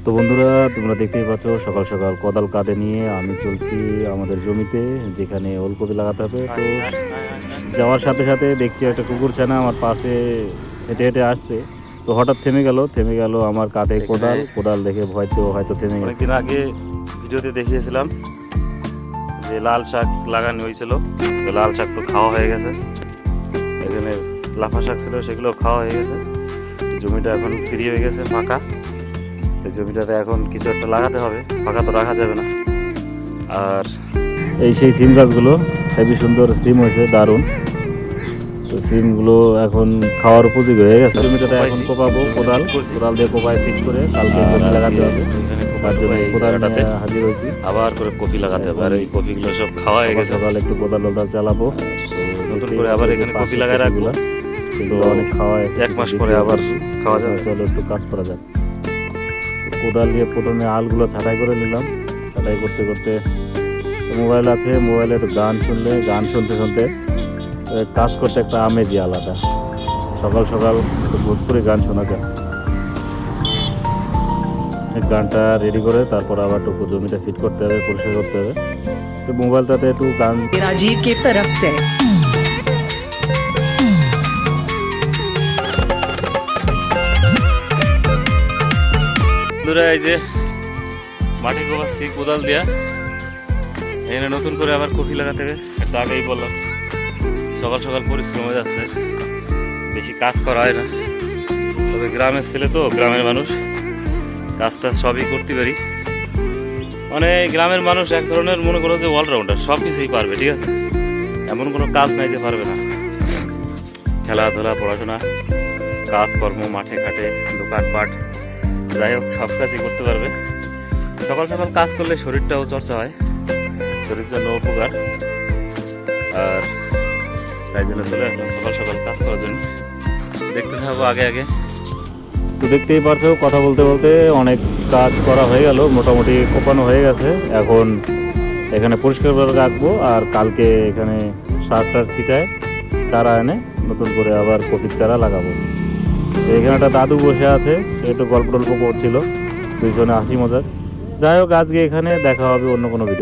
তো বন্ধুরা, তোমরা দেখতেই পাচ্ছ সকাল সকাল কোদাল কাঁধে নিয়ে আমি চলছি আমাদের জমিতে, যেখানে ওলকপি লাগাতে হবে। তো যাওয়ার সাথে সাথে দেখছি একটা কুকুর ছানা আমার পাশে হেঁটে হেঁটে আসছে। তো হঠাৎ থেমে গেল আমার কাঁধে কোদাল কোদাল দেখে ভয়তো হয়তো থেমে গেছে। অনেকদিন আগে ভিডিওতে দেখিয়েছিলাম যে লাল শাক লাগানো হয়েছিল, তো লাল শাক তো খাওয়া হয়ে গেছে। এখানে লাফা শাক ছিল, সেগুলো খাওয়া হয়ে গেছে। জমিটা এখন ফ্রি হয়ে গেছে, ফাঁকা। এই জমিটাতে এখন কিছু একটা লাগাতে হবে, ফাঁকা তো রাখা যাবে না। আর এই সেই সিম গাছগুলো হেবি সুন্দর সিম হয়েছে, দারুণ। তো সিমগুলো এখন খাওয়ার উপযোগী হয়ে গেছে। জমিটাতে এখন কোপাবো, কোদাল দিয়ে কোপায় ফিট করে কালকে লাগাতে হবে। তার জন্য কোদাল নিয়ে হাজির হয়েছি। আবার করে কপি লাগাতে হবে, আর এই কপিগুলো সব খাওয়া হয়ে গেছে। সকাল একটু কোদাল চালাবো, নতুন করে আবার এখানে কপি লাগায় রাখবো। সেগুলো অনেক খাওয়া আছে, 1 মাস পরে আবার খাওয়া যাবে। চলো একটু কাজ করা যাক। কোদাল দিয়ে প্রথমে আলগুলো ছাঁটাই করে নিলাম। ছাঁটাই করতে করতে মোবাইল আছে, মোবাইলে একটু গান শুনতে শুনতে কাজ করতে একটা আমেজই আলাদা। সকাল সকাল একটু ভোজপুরি গান শোনা যায়। গানটা রেডি করে তারপর আবার টুকু জমিটা ফিট করতে হবে, পরিষ্কার করতে হবে। তো মোবাইলটাতে একটু গান राजीव की तरफ से বন্ধুরা, এই যে মাটি কোপাচ্ছি কোদাল দিয়া। এখানে নতুন করে আবার কপি লাগাতে হবে। একটু আগেই বললাম সকাল সকাল পরিশ্রম হয়ে যাচ্ছে, বেশি কাজ করা হয় না। তবে গ্রামের ছেলে তো, গ্রামের মানুষ, কাজটা সবই করতে পারি। মানে গ্রামের মানুষ এক ধরনের, মনে করো যে অলরাউন্ডার, সব কিছুই পারবে, ঠিক আছে? এমন কোনো কাজ নাই যে পারবে না। খেলাধুলা, পড়াশোনা, কাজকর্ম, মাঠে ঘাটে, দোকানপাট, যাই হোক সব কাজই করতে পারবে। সকাল সকাল কাজ করলে শরীরটাও চর্চা হয়, শরীরের জন্য উপকার। আর তাই জন্য চলে আসলাম সকাল সকাল কাজ করার জন্য। দেখতে থাকবো আগে আগে। তো দেখতেই পারছো, কথা বলতে বলতে অনেক কাজ করা হয়ে গেল, মোটামুটি কোপানো হয়ে গেছে। এখন এখানে পরিষ্কার করে রাখবো, আর কালকে এখানে সারটার ছিটায় চারা এনে নতুন করে আবার কপির চারা লাগাবো। তো এখানে একটা দাদু বসে আছে, সে একটু গল্প টল্প করছিল, দুইজনে হাসি মজাক। যাই হোক, আজকে এখানে দেখা হবে অন্য কোনো ভিডিও।